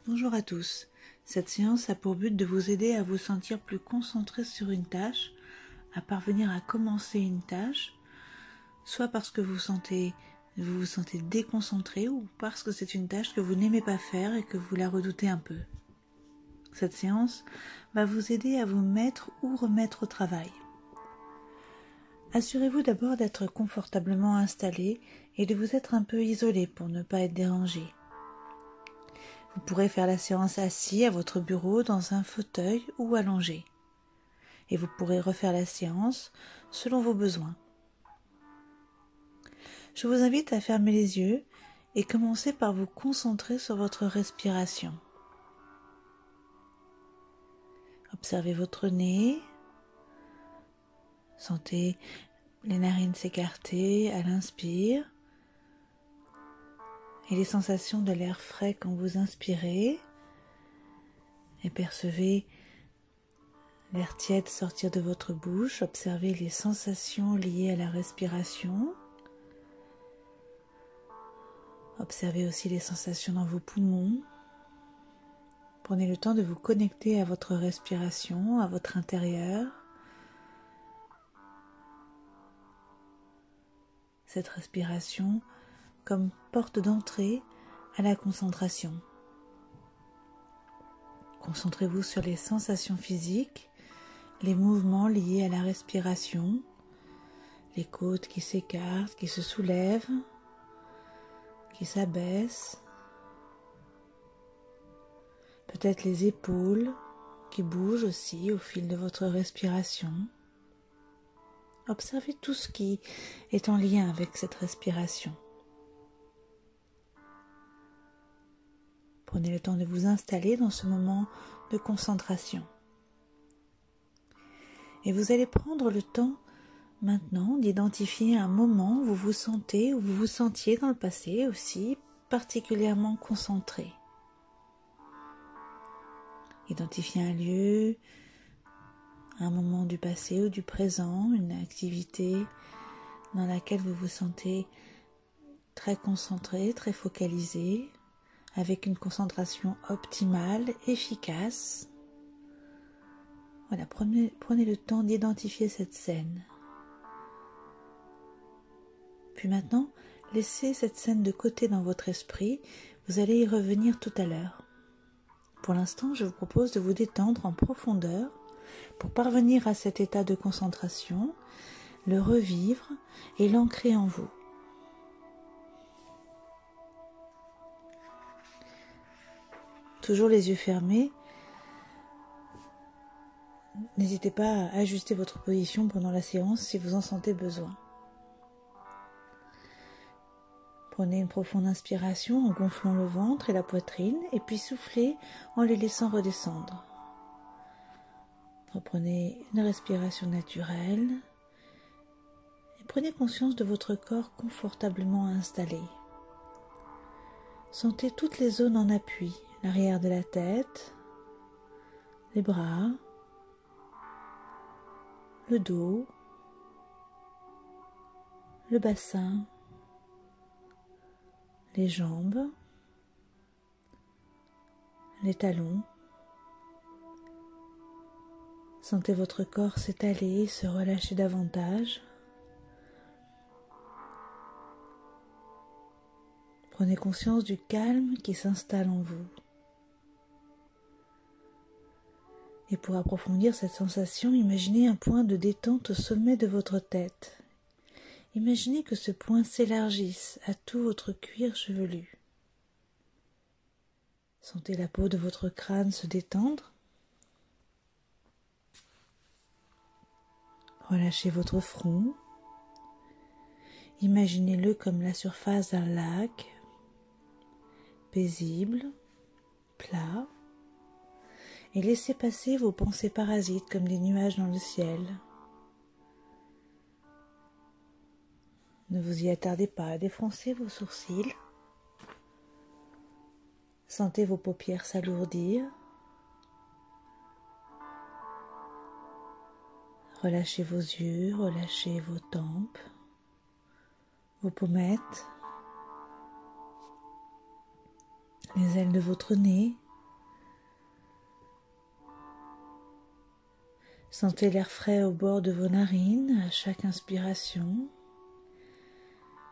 Bonjour à tous. Cette séance a pour but de vous aider à vous sentir plus concentré sur une tâche, à parvenir à commencer une tâche, soit parce que vous vous sentez déconcentré ou parce que c'est une tâche que vous n'aimez pas faire et que vous la redoutez un peu. Cette séance va vous aider à vous mettre ou remettre au travail. Assurez-vous d'abord d'être confortablement installé et de vous être un peu isolé pour ne pas être dérangé. Vous pourrez faire la séance assis à votre bureau dans un fauteuil ou allongé. Et vous pourrez refaire la séance selon vos besoins. Je vous invite à fermer les yeux et commencer par vous concentrer sur votre respiration. Observez votre nez. Sentez les narines s'écarter à l'inspire et les sensations de l'air frais quand vous inspirez. Et percevez l'air tiède sortir de votre bouche. Observez les sensations liées à la respiration. Observez aussi les sensations dans vos poumons. Prenez le temps de vous connecter à votre respiration, à votre intérieur. Cette respiration comme porte d'entrée à la concentration. Concentrez-vous sur les sensations physiques, les mouvements liés à la respiration, les côtes qui s'écartent, qui se soulèvent, qui s'abaissent, peut-être les épaules qui bougent aussi au fil de votre respiration. Observez tout ce qui est en lien avec cette respiration. Prenez le temps de vous installer dans ce moment de concentration. Et vous allez prendre le temps maintenant d'identifier un moment où vous vous sentez, où vous vous sentiez dans le passé aussi particulièrement concentré. Identifiez un lieu, un moment du passé ou du présent, une activité dans laquelle vous vous sentez très concentré, très focalisé, avec une concentration optimale, efficace. Voilà, prenez le temps d'identifier cette scène. Puis maintenant, laissez cette scène de côté dans votre esprit, vous allez y revenir tout à l'heure. Pour l'instant, je vous propose de vous détendre en profondeur pour parvenir à cet état de concentration, le revivre et l'ancrer en vous. Toujours les yeux fermés. N'hésitez pas à ajuster votre position pendant la séance si vous en sentez besoin. Prenez une profonde inspiration en gonflant le ventre et la poitrine et puis soufflez en les laissant redescendre. Reprenez une respiration naturelle et prenez conscience de votre corps confortablement installé. Sentez toutes les zones en appui, l'arrière de la tête, les bras, le dos, le bassin, les jambes, les talons. Sentez votre corps s'étaler, se relâcher davantage. Prenez conscience du calme qui s'installe en vous. Et pour approfondir cette sensation, imaginez un point de détente au sommet de votre tête. Imaginez que ce point s'élargisse à tout votre cuir chevelu. Sentez la peau de votre crâne se détendre. Relâchez votre front. Imaginez-le comme la surface d'un lac, paisible, plat, et laissez passer vos pensées parasites comme des nuages dans le ciel. Ne vous y attardez pas à défroncer vos sourcils. Sentez vos paupières s'alourdir. Relâchez vos yeux, relâchez vos tempes, vos pommettes, les ailes de votre nez, Sentez l'air frais au bord de vos narines à chaque inspiration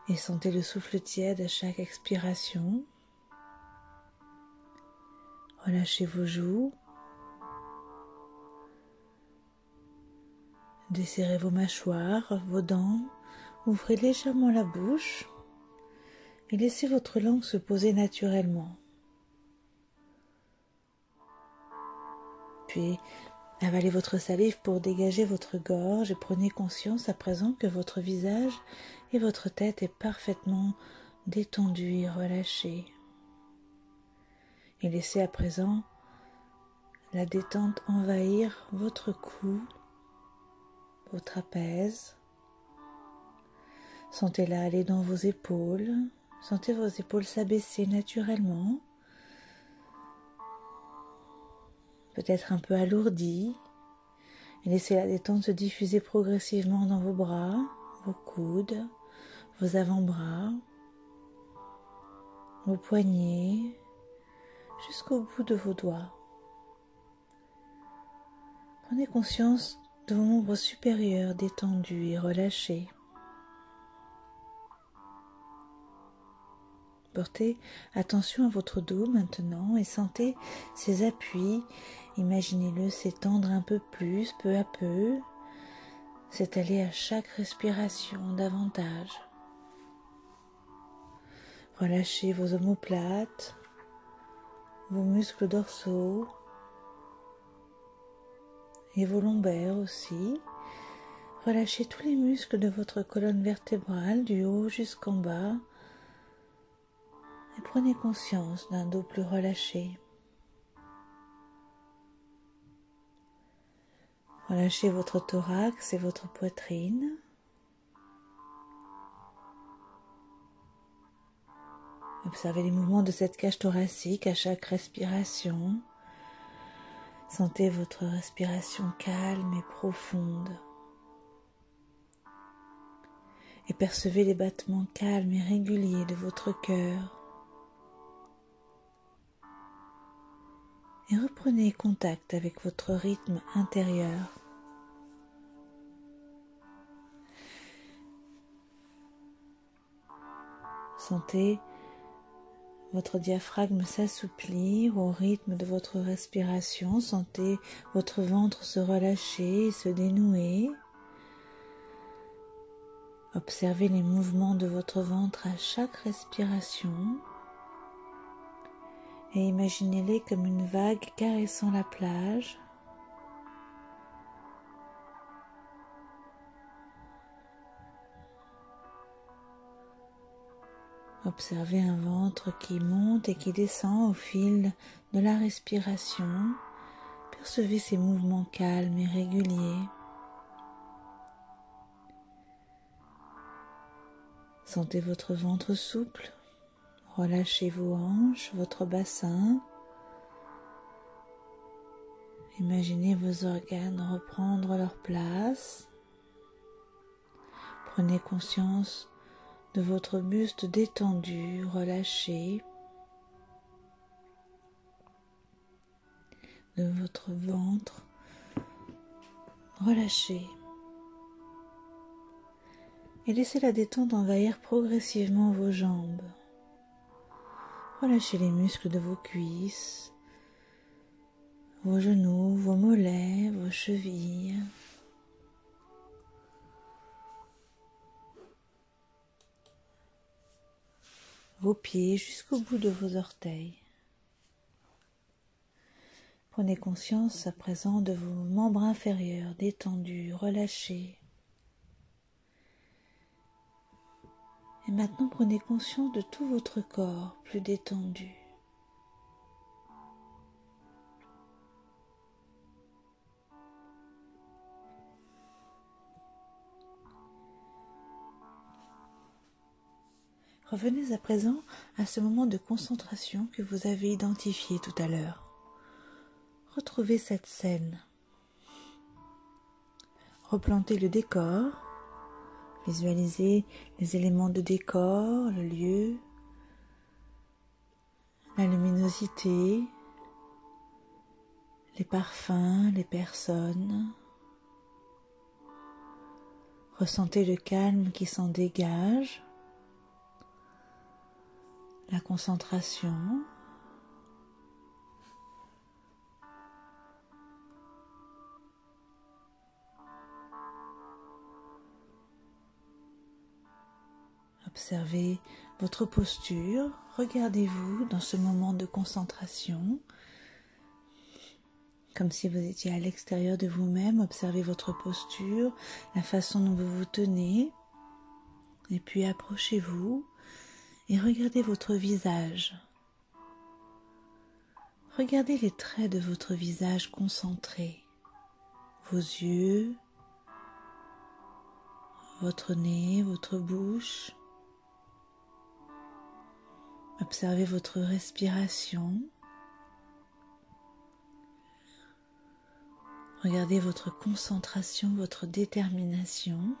et sentez le souffle tiède à chaque expiration. Relâchez vos joues, desserrez vos mâchoires, vos dents, ouvrez légèrement la bouche et laissez votre langue se poser naturellement. Puis avalez votre salive pour dégager votre gorge et prenez conscience à présent que votre visage et votre tête est parfaitement détendu et relâché. Et laissez à présent la détente envahir votre cou, vos trapèzes. Sentez-la aller dans vos épaules. Sentez vos épaules s'abaisser naturellement, peut-être un peu alourdies. Et laissez la détente se diffuser progressivement dans vos bras, vos coudes, vos avant-bras, vos poignets, jusqu'au bout de vos doigts. Prenez conscience de vos membres supérieurs détendus et relâchés. Portez attention à votre dos maintenant et sentez ses appuis. Imaginez-le s'étendre un peu plus, peu à peu, s'étaler à chaque respiration davantage. Relâchez vos omoplates, vos muscles dorsaux et vos lombaires aussi. Relâchez tous les muscles de votre colonne vertébrale du haut jusqu'en bas et prenez conscience d'un dos plus relâché. Relâchez votre thorax et votre poitrine. Observez les mouvements de cette cage thoracique à chaque respiration. Sentez votre respiration calme et profonde. Et percevez les battements calmes et réguliers de votre cœur. Et reprenez contact avec votre rythme intérieur. Sentez votre diaphragme s'assouplir au rythme de votre respiration. Sentez votre ventre se relâcher et se dénouer. Observez les mouvements de votre ventre à chaque respiration. Et imaginez-les comme une vague caressant la plage. Observez un ventre qui monte et qui descend au fil de la respiration. Percevez ces mouvements calmes et réguliers. Sentez votre ventre souple. Relâchez vos hanches, votre bassin. Imaginez vos organes reprendre leur place. Prenez conscience de votre buste détendu, relâché, de votre ventre relâché. Et laissez la détente envahir progressivement vos jambes. Relâchez les muscles de vos cuisses, vos genoux, vos mollets, vos chevilles. Vos pieds jusqu'au bout de vos orteils. Prenez conscience à présent de vos membres inférieurs détendus, relâchés. Et maintenant prenez conscience de tout votre corps plus détendu. Revenez à présent à ce moment de concentration que vous avez identifié tout à l'heure. Retrouvez cette scène. Replantez le décor. Visualisez les éléments de décor, le lieu, la luminosité, les parfums, les personnes. Ressentez le calme qui s'en dégage, la concentration. Observez votre posture, regardez-vous dans ce moment de concentration, comme si vous étiez à l'extérieur de vous-même. Observez votre posture, la façon dont vous vous tenez, et puis approchez-vous et regardez votre visage. Regardez les traits de votre visage concentrés, vos yeux, votre nez, votre bouche. Observez votre respiration. Regardez votre concentration, votre détermination.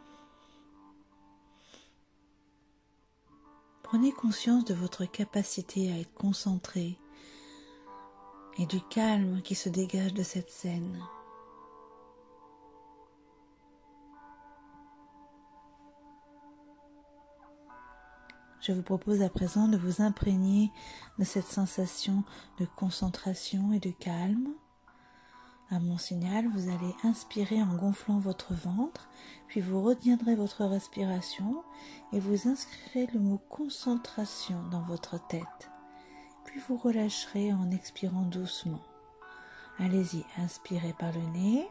Prenez conscience de votre capacité à être concentré et du calme qui se dégage de cette scène. Je vous propose à présent de vous imprégner de cette sensation de concentration et de calme. À mon signal, vous allez inspirer en gonflant votre ventre, puis vous retiendrez votre respiration et vous inscrirez le mot concentration dans votre tête. Puis vous relâcherez en expirant doucement. Allez-y, inspirez par le nez,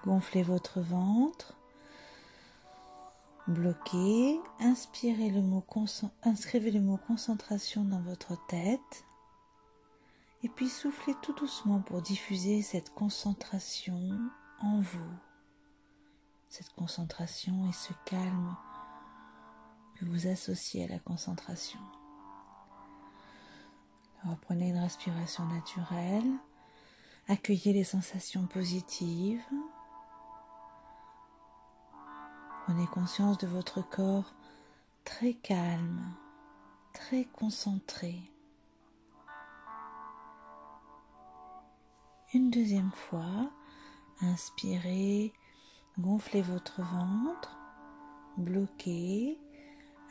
gonflez votre ventre. Bloquez, inscrivez le mot concentration dans votre tête et puis soufflez tout doucement pour diffuser cette concentration en vous, cette concentration et ce calme que vous associez à la concentration. Reprenez une respiration naturelle, accueillez les sensations positives. Prenez conscience de votre corps très calme, très concentré. Une deuxième fois, inspirez, gonflez votre ventre, bloquez,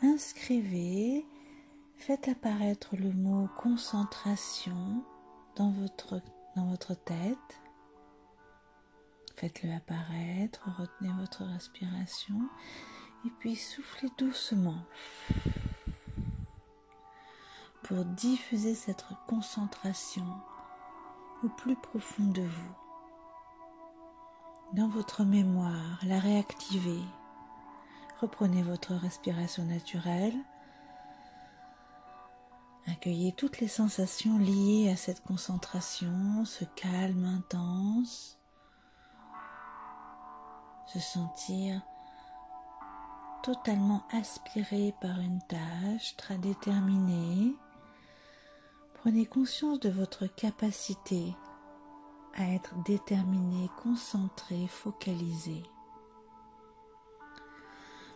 inscrivez, faites apparaître le mot concentration dans votre tête. Faites-le apparaître, retenez votre respiration et puis soufflez doucement pour diffuser cette concentration au plus profond de vous. Dans votre mémoire, la réactiver. Reprenez votre respiration naturelle. Accueillez toutes les sensations liées à cette concentration, ce calme intense. Se sentir totalement aspiré par une tâche très déterminée. Prenez conscience de votre capacité à être déterminé, concentré, focalisé.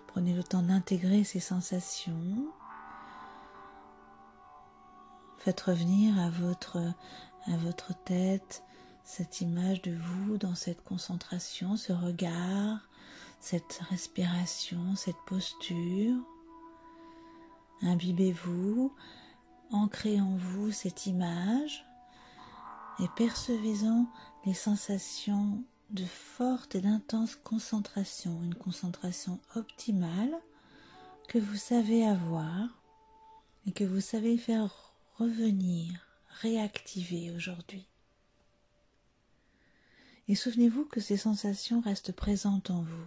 Prenez le temps d'intégrer ces sensations. Faites revenir à votre tête cette image de vous dans cette concentration, ce regard, cette respiration, cette posture. Imbibez-vous, ancrez en vous cette image et percevez-en les sensations de forte et d'intense concentration, une concentration optimale que vous savez avoir et que vous savez faire revenir, réactiver aujourd'hui. Et souvenez-vous que ces sensations restent présentes en vous.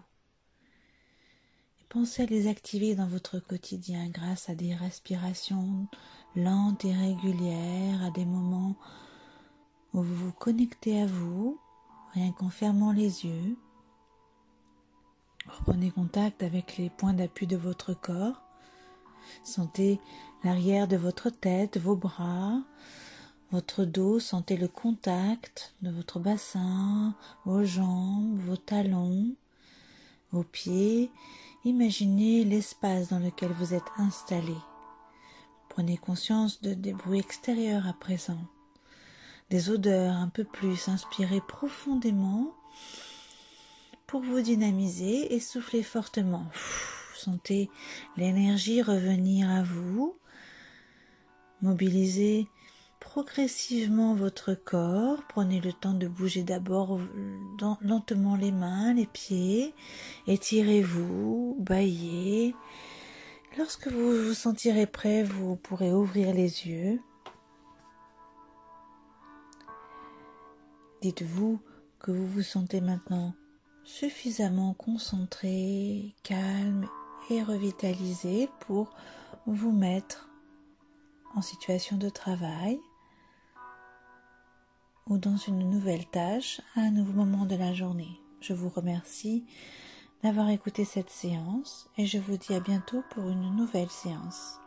Et pensez à les activer dans votre quotidien grâce à des respirations lentes et régulières, à des moments où vous vous connectez à vous, rien qu'en fermant les yeux. Reprenez contact avec les points d'appui de votre corps. Sentez l'arrière de votre tête, vos bras, votre dos, sentez le contact de votre bassin, vos jambes, vos talons, vos pieds. Imaginez l'espace dans lequel vous êtes installé. Prenez conscience des bruits extérieurs à présent, des odeurs un peu plus. Inspirez profondément pour vous dynamiser et soufflez fortement. Sentez l'énergie revenir à vous. Mobilisez progressivement votre corps. Prenez le temps de bouger d'abord lentement les mains, les pieds. Étirez-vous, bâillez. Lorsque vous vous sentirez prêt, vous pourrez ouvrir les yeux. Dites-vous que vous vous sentez maintenant suffisamment concentré, calme et revitalisé pour vous mettre en situation de travail ou dans une nouvelle tâche à un nouveau moment de la journée. Je vous remercie d'avoir écouté cette séance et je vous dis à bientôt pour une nouvelle séance.